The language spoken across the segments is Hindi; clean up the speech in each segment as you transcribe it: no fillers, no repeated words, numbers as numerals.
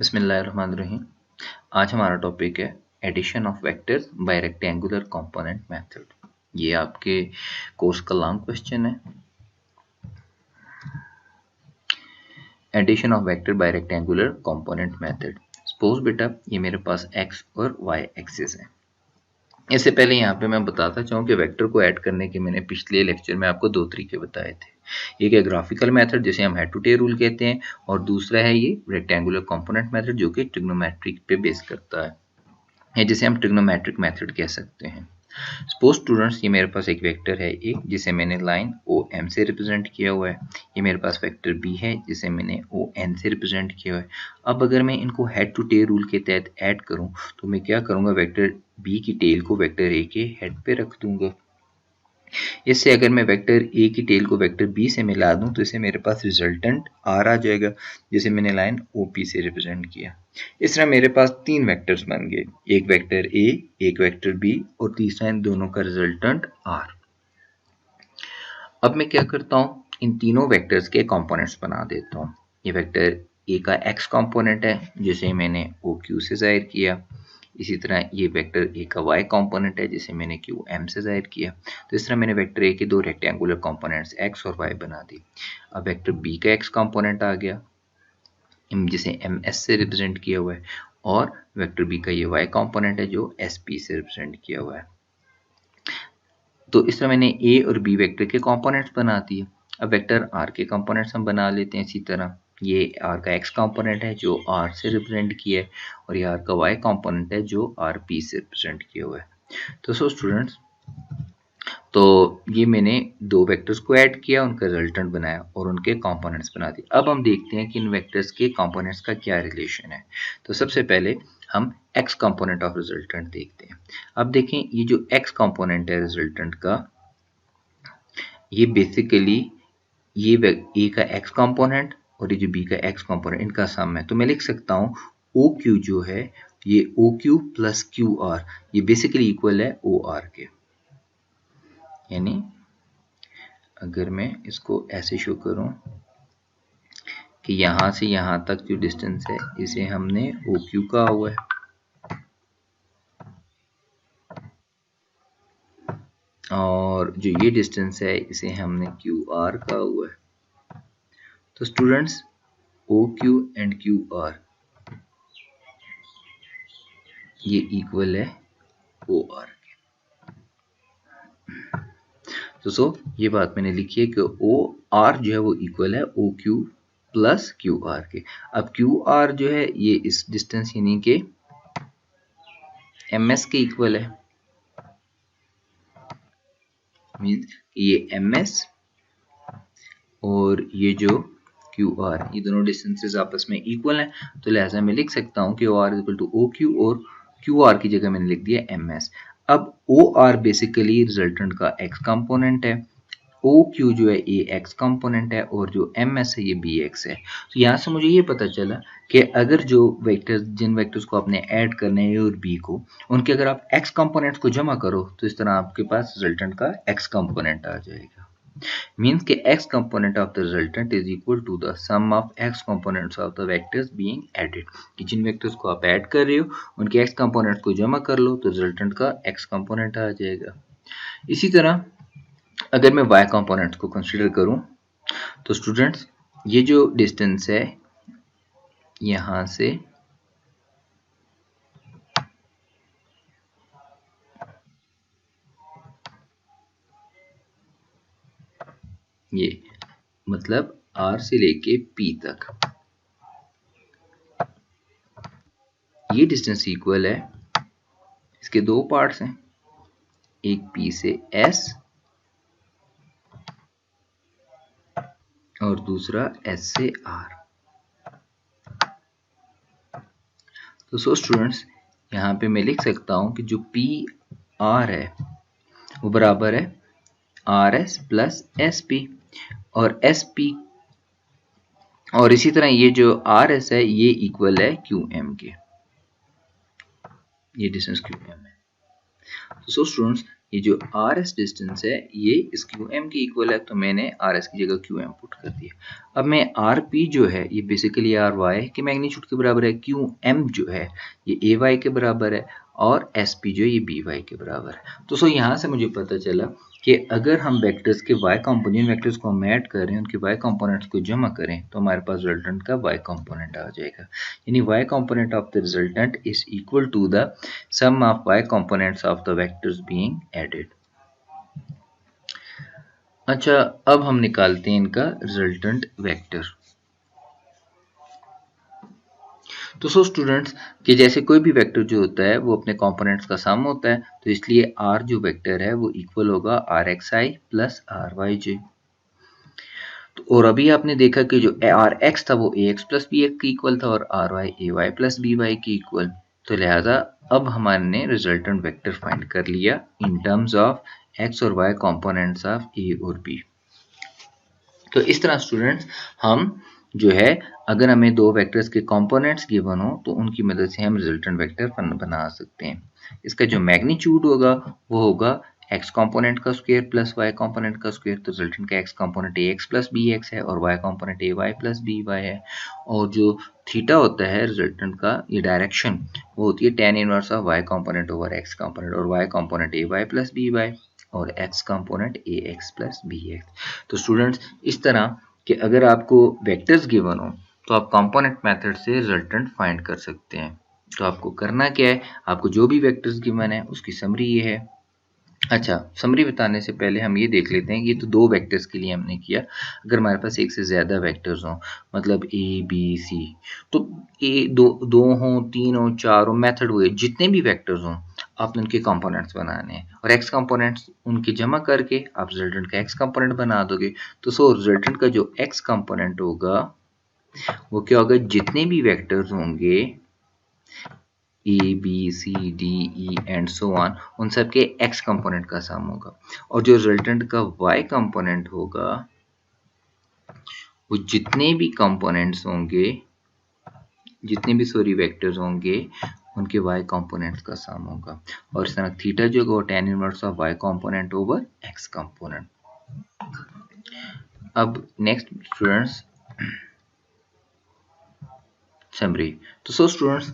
बिस्मिल्लाहिर्रहमानिर्रहीम। आज हमारा टॉपिक है addition of vectors by rectangular component method. ये आपके कोर्स का लॉन्ग क्वेश्चन है। Addition of vector by rectangular component method. Suppose बेटा ये मेरे पास x और y एक्सिस है। इससे पहले यहाँ पे मैं बताता चाहूँ कि वेक्टर को ऐड करने के मैंने पिछले लेक्चर में आपको दो तरीके बताए थे। एक है ग्राफिकल मेथड जिसे हम हेड टू टेल रूल कहते हैं, और दूसरा है ये रेक्टेंगुलर कंपोनेंट मेथड जो कि ट्रिग्नोमेट्रिक पे बेस करता है, जिसे हम ट्रिग्नोमेट्रिक मेथड कह सकते हैं। सपोज स्टूडेंट्स ये मेरे पास एक वेक्टर है एक जिसे मैंने लाइन ओ एम से रिप्रेजेंट किया हुआ है। ये मेरे पास वेक्टर बी है जिसे मैंने ओ एन से रिप्रेजेंट किया हुआ है। अब अगर मैं इनको हेड टू टेल रूल के तहत ऐड करूं तो मैं क्या करूंगा, वेक्टर बी की टेल को वेक्टर ए के हेड पे रख दूंगा। इससे अगर मैं वेक्टर ए की टेल को वेक्टर बी से मिला दूं तो इससे मेरे पास रिजल्टेंट आर आ जाएगा जिसे मैंने लाइन ओ पी से रिप्रेजेंट किया। इस तरह मेरे पास तीन वेक्टर्स बन गए, एक वेक्टर ए, एक वेक्टर बी और तीसरा इन दोनों का रिजल्टेंट आर। अब मैं क्या करता हूँ, इन तीनों वेक्टर्स के कंपोनेंट्स बना देता हूँ। ये वेक्टर ए का एक्स कंपोनेंट है जिसे मैंने ओ क्यू से जाहिर किया। इसी तरह ये वेक्टर ए का वाई कंपोनेंट है जिसे मैंने क्यू एम से जाहिर किया। तो इस तरह मैंने वेक्टर ए के दो रेक्टेंगुलर कंपोनेंट्स एक्स और वाई बना दी। अब वेक्टर बी का एक्स कंपोनेंट आ गया जिसे एम एस से रिप्रेजेंट किया हुआ है, और वेक्टर बी का ये वाई कंपोनेंट है जो एस पी से रिप्रेजेंट किया हुआ है। तो इस तरह मैंने ए और बी वेक्टर के कंपोनेंट्स बना दिए। अब वेक्टर आर के कंपोनेंट्स हम बना लेते हैं इसी तरह। ये आर का एक्स कंपोनेंट है जो आर से रिप्रेजेंट किया है, और ये आर का वाई कंपोनेंट है जो आर पी से रिप्रेजेंट किया हुआ है। तो सो स्टूडेंट्स, तो ये मैंने दो वेक्टर्स को ऐड किया, उनका रिजल्टेंट बनाया और उनके कंपोनेंट्स बना दिए। अब हम देखते हैं कि इन वेक्टर्स के कंपोनेंट्स का क्या रिलेशन है। तो सबसे पहले हम x कंपोनेंट ऑफ रिजल्टेंट देखते हैं। अब देखें ये जो x कंपोनेंट है रिजल्टेंट का, ये बेसिकली ये a का x कंपोनेंट और ये जो b का x कंपोनेंट इनका सम है। तो मैं लिख सकता हूँ ओ क्यू जो है ये O Q plus Q R, ये बेसिकली इक्वल है ओ आर के। यानी अगर मैं इसको ऐसे शो करूं कि यहां से यहां तक जो डिस्टेंस है इसे हमने ओ क्यू कहा हुआ है, और जो ये डिस्टेंस है इसे हमने क्यू आर कहा हुआ है। तो students O Q and Q R ये इक्वल है ओ आर के। तो ये बात मैंने लिखी है कि ओ आर जो है वो इक्वल है O Q plus Q R के। अब क्यू आर जो है ये इस डिस्टेंस यानी कि एम एस के इक्वल है। मीन्स ये एम एस और ये जो क्यू आर, ये दोनों डिस्टेंसेस आपस में इक्वल हैं। तो लिहाजा मैं लिख सकता हूँ कि O R equal to O Q, और क्यू आर की जगह मैंने लिख दिया एम एस। अब ओ आर बेसिकली रिजल्टेंट का एक्स कंपोनेंट है, ओ क्यू जो है ये एक्स कंपोनेंट है, और जो एम एस है ये बी एक्स है। तो यहाँ से मुझे ये पता चला कि अगर जो वेक्टर्स जिन वेक्टर्स को आपने ऐड करना है ए और बी को, उनके अगर आप एक्स कंपोनेंट्स को जमा करो तो इस तरह आपके पास रिजल्टेंट का एक्स कंपोनेंट आ जाएगा। Means कि x component of the resultant is equal to the sum of x components of the vectors being added। कि जिन वेक्टर्स को आप ऐड कर रहे हो उनके x कंपोनेंट को जमा कर लो तो रिजल्टेंट का x कंपोनेंट आ जाएगा। इसी तरह अगर मैं y कंपोनेंट को कंसीडर करूं तो स्टूडेंट्स ये जो डिस्टेंस है यहां से ये मतलब r से लेके p तक ये डिस्टेंस इक्वल है, इसके दो पार्ट्स हैं, एक p से s और दूसरा S से R। तो सो स्टूडेंट्स यहाँ पे मैं लिख सकता हूँ कि जो पी आर है वो बराबर है R S plus S P, और एस पी और इसी तरह ये जो आर एस है ये इक्वल है क्यू एम के, ये डिस्टेंस क्यू एम है। तो सो स्टूडेंट्स ये जो आर एस डिस्टेंस है ये इस क्यू एम के इक्वल है, तो मैंने आर एस की जगह क्यू एम पुट कर दिया। अब मैं आर पी जो है ये बेसिकली आर वाई के मैग्नीट्यूड के बराबर है, क्यू एम जो है ये ए वाई के बराबर है, और एस पी जो है ये बी वाई के बराबर है। तो यहाँ से मुझे पता चला कि अगर हम वेक्टर्स के y कंपोनेंट वेक्टर्स को हम ऐड करें, उनके y कंपोनेंट्स को जमा करें, तो हमारे पास रिजल्टेंट का y कंपोनेंट आ जाएगा। यानी y component of the resultant is equal to the sum of y components of the vectors being added. अच्छा, अब हम निकालते हैं इनका रिजल्टेंट वेक्टर। तो सो स्टूडेंट्स कि जैसे कोई भी वेक्टर जो होता है वो अपने कंपोनेंट्स का सम होता है, तो इसलिए r जो वेक्टर है वो इक्वल होगा R X I plus R Y J. और अभी आपने देखा कि जो आर एक्स था वो ए एक्स प्लस बी एक्स के इक्वल था, और आर वाई ए वाई प्लस बी वाई के इक्वल। तो लिहाजा अब हमारे रिजल्टेंट वेक्टर फाइंड कर लिया इन टर्म्स ऑफ एक्स और वाई कंपोनेंट्स ऑफ ए और बी। तो इस तरह स्टूडेंट्स हम जो है अगर हमें दो वेक्टर्स के कंपोनेंट्स गिवन हो तो उनकी मदद से हम रिजल्टेंट वेक्टर बना सकते हैं। इसका जो मैग्नीट्यूड होगा वो होगा x कंपोनेंट का स्क्वायर प्लस y कंपोनेंट का स्क्वायर। तो रिजल्टेंट का x component ax plus bx है और y component ay plus by है। और जो थीटा होता है रिजल्टेंट का ये डायरेक्शन वो होती है tan inverse of y component over x component, और y component ay plus by और x component ax plus bx। तो स्टूडेंट्स इस तरह कि अगर आपको वेक्टर्स गिवन हो तो आप कंपोनेंट मेथड से रिजल्टेंट फाइंड कर सकते हैं। तो आपको करना क्या है, आपको जो भी वेक्टर्स गिवन है उसकी समरी ये है। अच्छा, समरी बताने से पहले हम ये देख लेते हैं कि ये तो दो वेक्टर्स के लिए हमने किया। अगर हमारे पास एक से ज़्यादा वेक्टर्स हों, मतलब ए बी सी, तो ए दो हों, तीन हों, चार हों, मेथड हुए जितने भी वेक्टर्स हों आपने उनके कंपोनेंट्स बनाने हैं, और एक्स कंपोनेंट्स उनके जमा करके आप रिजल्टेंट का एक्स कंपोनेंट बना दोगे। तो सो रिजल्टेंट का जो एक्स कंपोनेंट होगा वो क्या होगा, जितने भी वेक्टर्स होंगे A B C D E and so on, उन सब के एक्स कंपोनेंट का सम होगा। और जो रिजल्टेंट का वाई कंपोनेंट होगा वो जितने भी कंपोनेंट्स होंगे, जितने भी सॉरी वेक्टर्स होंगे उनके y कंपोनेंट्स का सम होगा। और इस तरह थीटा जो होगा वो tan inverse of y component over x component. अब नेक्स्ट स्टूडेंट्स समरी। तो सो स्टूडेंट्स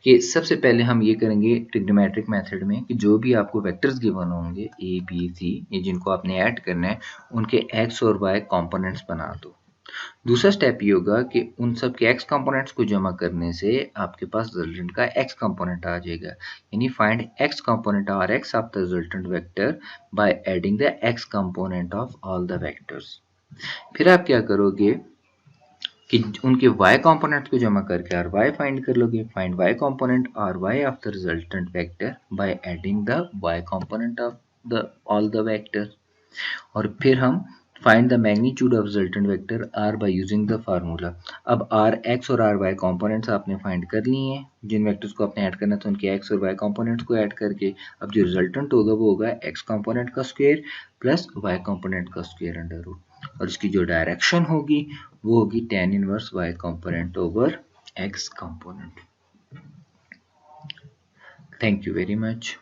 कि सबसे पहले हम ये करेंगे ट्रिग्नोमेट्रिक मेथड में कि जो भी आपको वेक्टर्स गिवन होंगे ए बी सी, ये जिनको आपने ऐड करना है, उनके एक्स और वाई कंपोनेंट्स बना दो। दूसरा स्टेप ये होगा कि उन सब के एक्स कंपोनेंट्स को जमा करने से आपके पास रिजल्टेंट का एक्स कंपोनेंट आ जाएगा। यानी find x component R x of the resultant vector by adding the x component of all the vectors. फिर आप क्या करोगे कि उनके y कंपोनेंट को जमा करके आर वाई फाइंड कर लोगे। Find y component R y of the resultant vector by adding the y component of the all the vector. और फिर हम find the magnitude of resultant vector r by using the formula. अब r x और r y कंपोनेंट्स आपने फाइंड कर लिए हैं, जिन वेक्टर्स को आपने ऐड करना था उनके x और y कंपोनेंट्स को ऐड करके अब जो रिजल्टेंट होगा वो होगा x कंपोनेंट का स्क्वायर प्लस y कंपोनेंट का स्क्वायर अंडर रूट, और इसकी जो डायरेक्शन होगी वो होगी tan inverse y component over x component. Thank you very much.